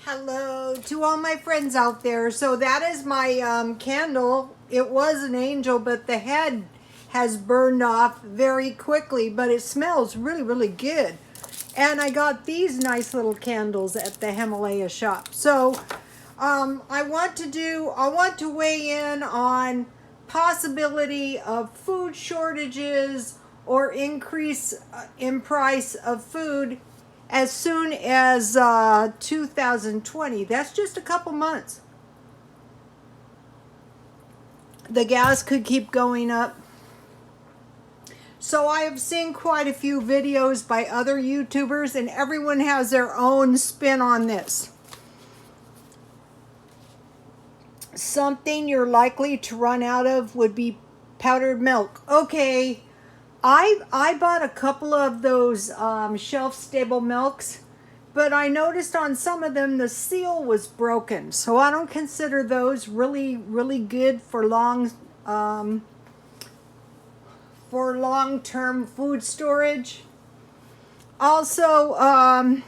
Hello to all my friends out there. So that is my candle. It was an angel, but the head has burned off very quickly, but it smells really, really good. And I got these nice little candles at the Himalaya shop. So I want to weigh in on possibility of food shortages or increase in price of food as soon as 2020. That's just a couple months. The gas could keep going up. So I have seen quite a few videos by other YouTubers, and everyone has their own spin on this. Something you're likely to run out of would be powdered milk. Okay, I bought a couple of those shelf-stable milks, but I noticed on some of them the seal was broken. So I don't consider those really, really good for long-term food storage. Also,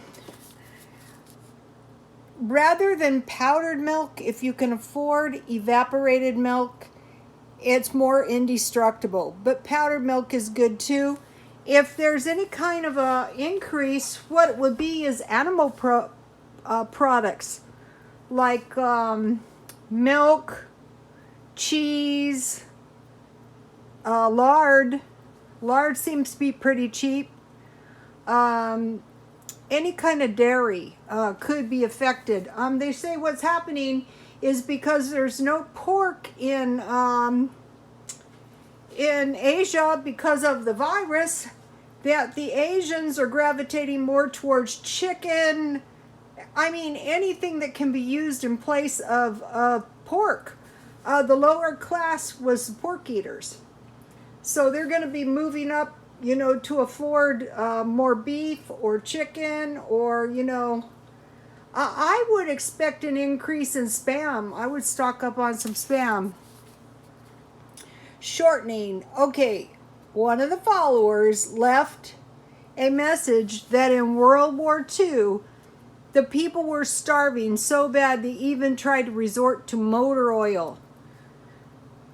rather than powdered milk, if you can afford evaporated milk, it's more indestructible. But powdered milk is good too. If there's any kind of a increase, what it would be is animal products like milk, cheese, lard. Lard seems to be pretty cheap. Any kind of dairy could be affected. They say what's happening is because there's no pork in Asia because of the virus, that the Asians are gravitating more towards chicken. I mean, anything that can be used in place of pork. The lower class was pork eaters. So they're going to be moving up, to afford more beef or chicken or, I would expect an increase in Spam. I would stock up on some Spam. Shortening. Okay, one of the followers left a message that in World War II, the people were starving so bad they even tried to resort to motor oil.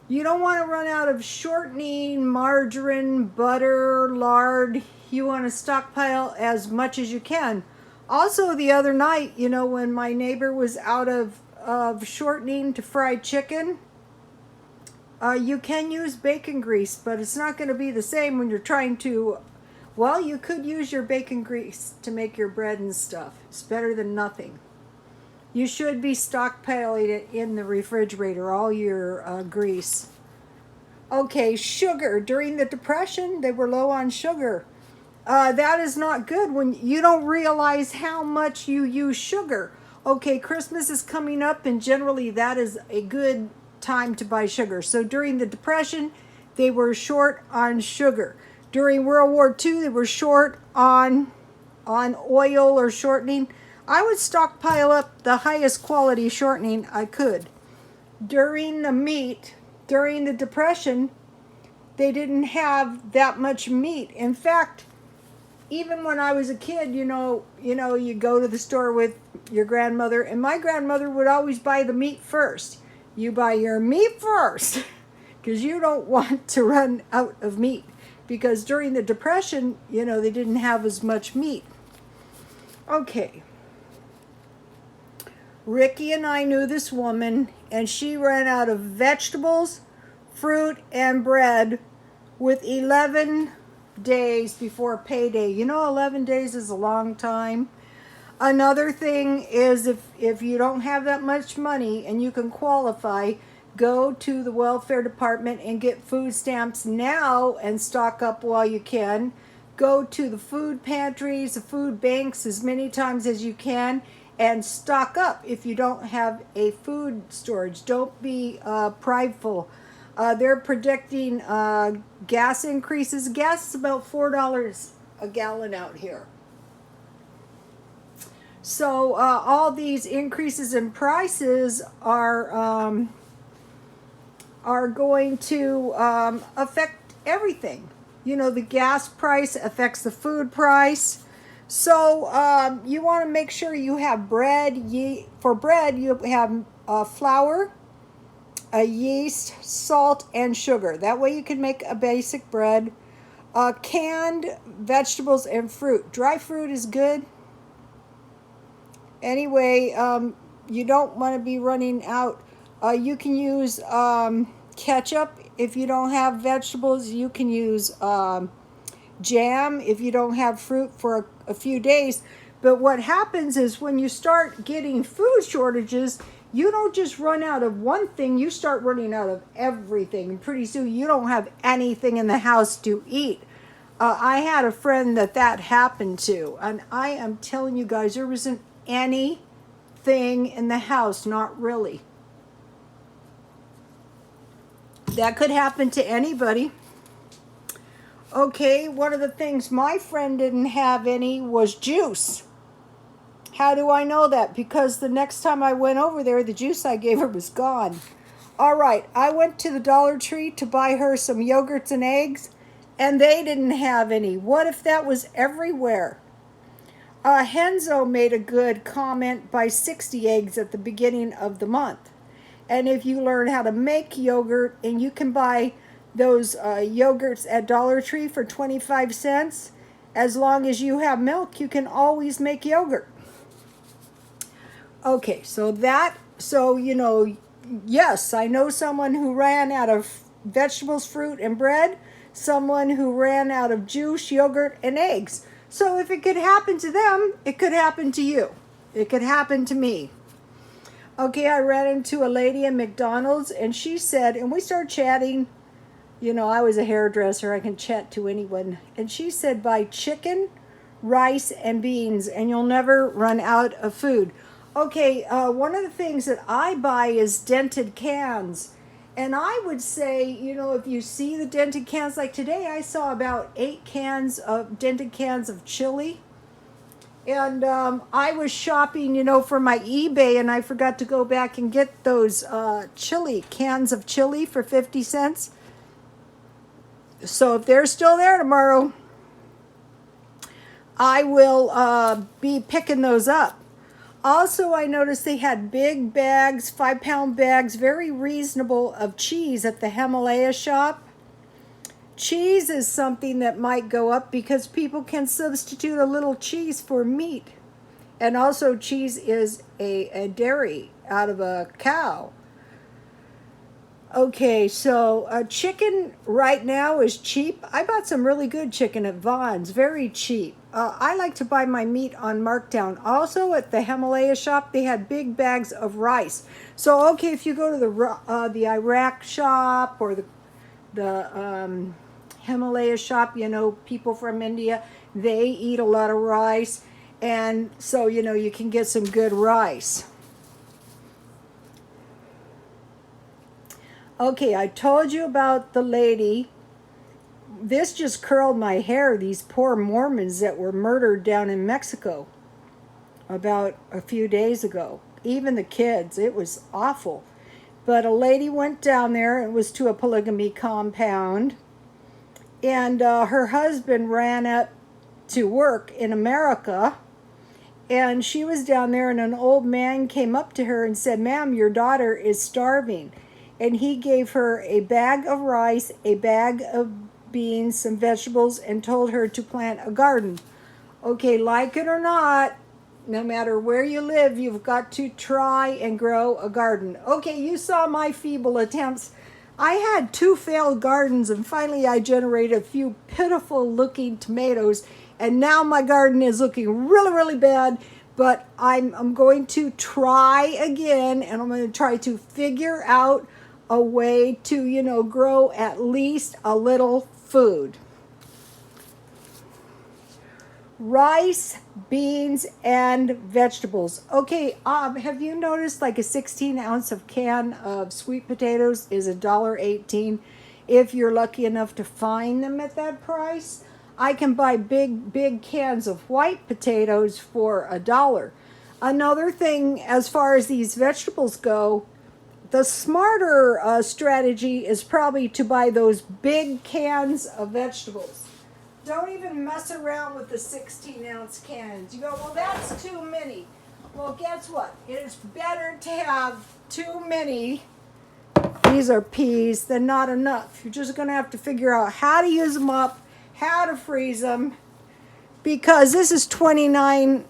You don't want to run out of shortening, margarine, butter, lard. You want to stockpile as much as you can. Also, the other night, when my neighbor was out of shortening to fried chicken, you can use bacon grease, but it's not going to be the same when you're trying to, well, you could use your bacon grease to make your bread and stuff. It's better than nothing. You should be stockpiling it in the refrigerator, all your grease. Okay, sugar. During the Depression, they were low on sugar. That is not good when you don't realize how much you use sugar. Okay, Christmas is coming up, and generally that is a good time to buy sugar. So during the Depression, they were short on sugar. During World War II, they were short on oil or shortening. I would stockpile up the highest quality shortening I could. During the Depression, they didn't have that much meat. In fact, even when I was a kid, you go to the store with your grandmother, and my grandmother would always buy the meat first. You buy your meat first, because you don't want to run out of meat. Because during the Depression, they didn't have as much meat. Okay. Ricky and I knew this woman, and she ran out of vegetables, fruit, and bread with 11 days before payday. 11 days is a long time. Another thing is if you don't have that much money and you can qualify, go to the welfare department and get food stamps now and stock up while you can. Go to the food pantries, the food banks as many times as you can, and stock up if you don't have a food storage. Don't be prideful. They're predicting gas increases. Gas is about $4 a gallon out here. So all these increases in prices are going to affect everything. The gas price affects the food price. So you want to make sure you have bread. For bread, you have flour, yeast, salt, and sugar. That way you can make a basic bread. Canned vegetables and fruit. Dry fruit is good. Anyway, you don't want to be running out. You can use ketchup. If you don't have vegetables, you can use jam if you don't have fruit for a few days. But what happens is when you start getting food shortages, you don't just run out of one thing, you start running out of everything. And pretty soon you don't have anything in the house to eat. I had a friend that happened to, and I am telling you guys, there wasn't anything in the house, not really. That could happen to anybody. Okay, one of the things my friend didn't have any was juice. How do I know that? Because the next time I went over there, the juice I gave her was gone. All right, I went to the Dollar Tree to buy her some yogurts and eggs, and they didn't have any. What if that was everywhere? Henzo made a good comment: buy 60 eggs at the beginning of the month. And if you learn how to make yogurt, and you can buy those yogurts at Dollar Tree for 25 cents, as long as you have milk, you can always make yogurt. Okay, so yes, I know someone who ran out of vegetables, fruit, and bread, someone who ran out of juice, yogurt, and eggs. So if it could happen to them, it could happen to you. It could happen to me. Okay, I ran into a lady at McDonald's, and she said, and we started chatting. I was a hairdresser. I can chat to anyone. And she said, buy chicken, rice, and beans, and you'll never run out of food. Okay, one of the things that I buy is dented cans. And I would say, if you see the dented cans, like today I saw about 8 dented cans of chili. And I was shopping, for my eBay, and I forgot to go back and get those cans of chili for 50 cents. So if they're still there tomorrow, I will be picking those up. Also, I noticed they had big bags, 5-pound bags, very reasonable, of cheese at the Himalaya shop. Cheese is something that might go up because people can substitute a little cheese for meat. And also cheese is a dairy out of a cow. Okay, so chicken right now is cheap. I bought some really good chicken at Vaughn's, very cheap. I like to buy my meat on markdown. Also at the Himalaya shop, they had big bags of rice. So okay, if you go to the Iraq shop or the Himalaya shop, people from India, they eat a lot of rice, and so you can get some good rice. Okay, I told you about the lady. This just curled my hair. These poor Mormons that were murdered down in Mexico about a few days ago. Even the kids, it was awful. But a lady went down there. It was to a polygamy compound. And her husband ran up to work in America. And she was down there, and an old man came up to her and said, "Ma'am, your daughter is starving." And he gave her a bag of rice, a bag of beans, some vegetables, and told her to plant a garden. Okay, like it or not, no matter where you live, you've got to try and grow a garden. Okay, you saw my feeble attempts. I had 2 failed gardens, and finally I generated a few pitiful looking tomatoes, and now my garden is looking really, really bad. But I'm going to try again, and I'm going to try to figure out a way to, grow at least a little food. Rice, beans, and vegetables. Okay, have you noticed like a 16-ounce of can of sweet potatoes is $1.18? If you're lucky enough to find them at that price. I can buy big cans of white potatoes for $1. Another thing, as far as these vegetables go, the smarter strategy is probably to buy those big cans of vegetables. Don't even mess around with the 16-ounce cans. You go, well, that's too many. Well, guess what? It is better to have too many, these are peas, than not enough. You're just going to have to figure out how to use them up, how to freeze them, because this is 29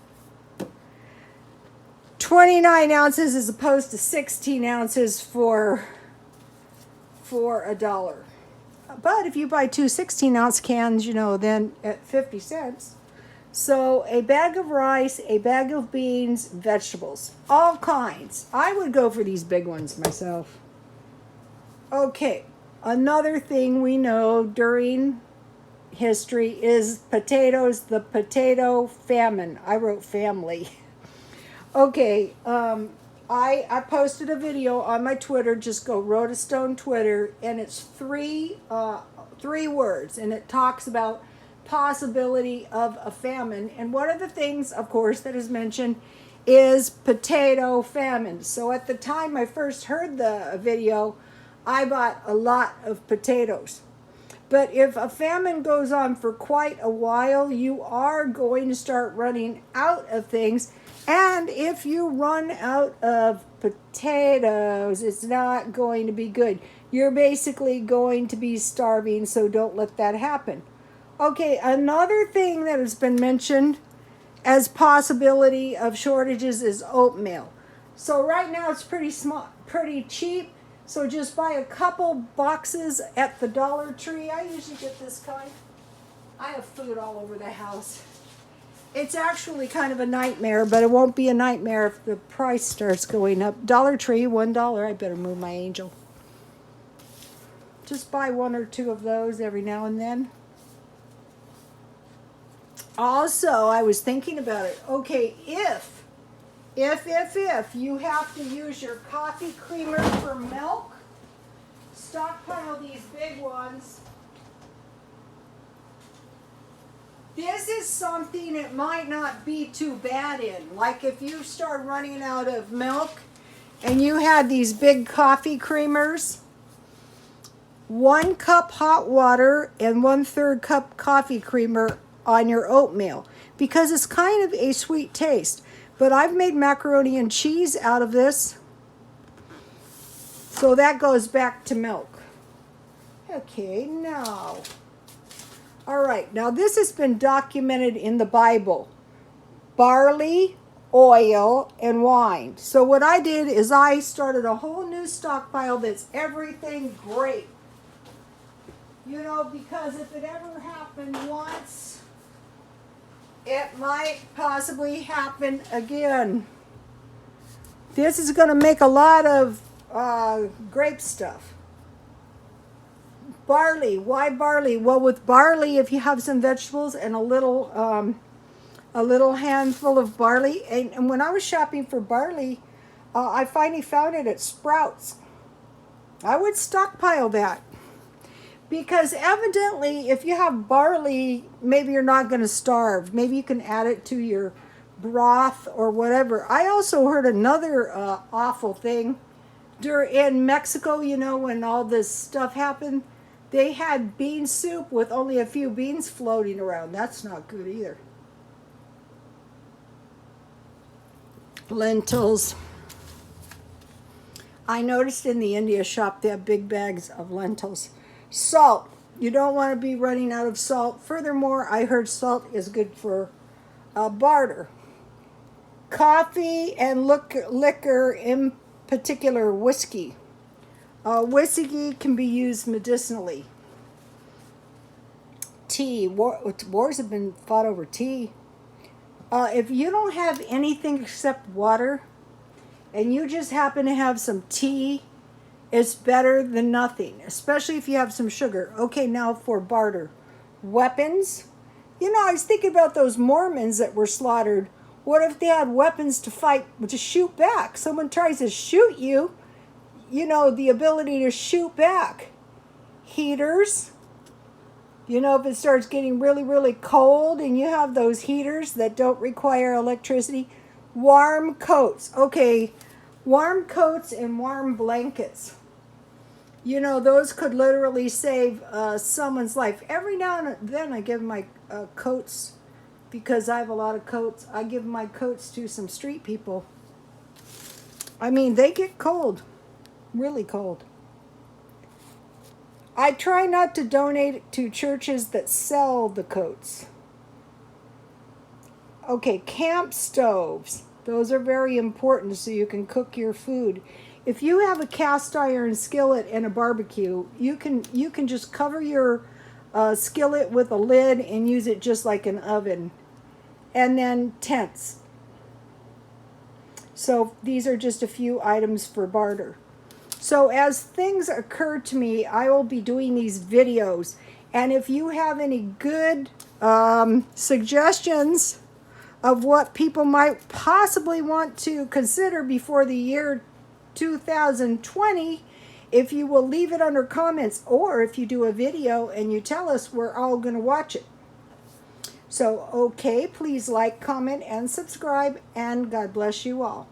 ounces as opposed to 16 ounces for $1. But if you buy two 16-ounce cans, you know, then at 50 cents. So a bag of rice, a bag of beans, vegetables, all kinds. I would go for these big ones myself. Okay, another thing we know during history is potatoes, the potato famine. I wrote family. Okay, I posted a video on my Twitter. Just go Rhoda Stone Twitter, and it's three words, and it talks about possibility of a famine. And one of the things, of course, that is mentioned is potato famine. So at the time I first heard the video, I bought a lot of potatoes. But if a famine goes on for quite a while, you are going to start running out of things. And if you run out of potatoes, it's not going to be good. You're basically going to be starving, so don't let that happen. Okay, another thing that has been mentioned as possibility of shortages is oatmeal. So right now it's pretty cheap. So just buy a couple boxes at the Dollar Tree. I usually get this kind. I have food all over the house. It's actually kind of a nightmare, but it won't be a nightmare if the price starts going up. Dollar Tree, $1. I better move my angel. Just buy one or two of those every now and then. Also, I was thinking about it. Okay, if you have to use your coffee creamer for milk, stockpile these big ones. This is something it might not be too bad in. Like if you start running out of milk and you had these big coffee creamers, 1 cup hot water and 1/3 cup coffee creamer on your oatmeal, because it's kind of a sweet taste. But I've made macaroni and cheese out of this, so that goes back to milk. Okay, now. All right, now this has been documented in the Bible. Barley, oil, and wine. So what I did is I started a whole new stockpile that's everything grape. You know, because if it ever happened once, it might possibly happen again. This is going to make a lot of grape stuff. Barley. Why barley? Well, with barley, if you have some vegetables and a little handful of barley, and when I was shopping for barley, I finally found it at Sprouts. I would stockpile that. Because evidently, if you have barley, maybe you're not going to starve. Maybe you can add it to your broth or whatever. I also heard another awful thing. In Mexico, you know, when all this stuff happened, they had bean soup with only a few beans floating around. That's not good either. Lentils. I noticed in the India shop they have big bags of lentils. Salt. You don't want to be running out of salt. Furthermore, I heard salt is good for barter. Coffee and liquor, in particular whiskey. Whiskey can be used medicinally. Tea. Wars have been fought over tea. If you don't have anything except water, and you just happen to have some tea, it's better than nothing, especially if you have some sugar. Okay, now for barter. Weapons. You know, I was thinking about those Mormons that were slaughtered. What if they had weapons to fight, to shoot back? Someone tries to shoot you, you know, the ability to shoot back. Heaters. You know, if it starts getting really, really cold and you have those heaters that don't require electricity. Warm coats. Okay, warm coats and warm blankets. You know, those could literally save someone's life. Every now and then I give my coats, because I have a lot of coats, I give my coats to some street people. I mean, they get cold, really cold. I try not to donate to churches that sell the coats. Okay, camp stoves. Those are very important so you can cook your food. If you have a cast iron skillet and a barbecue, you can just cover your skillet with a lid and use it just like an oven. And then tents. So these are just a few items for barter. So as things occur to me, I will be doing these videos. And if you have any good suggestions of what people might possibly want to consider before the year 2020, if you will leave it under comments, or if you do a video and you tell us, we're all going to watch it. So, okay, please like, comment, and subscribe, and God bless you all.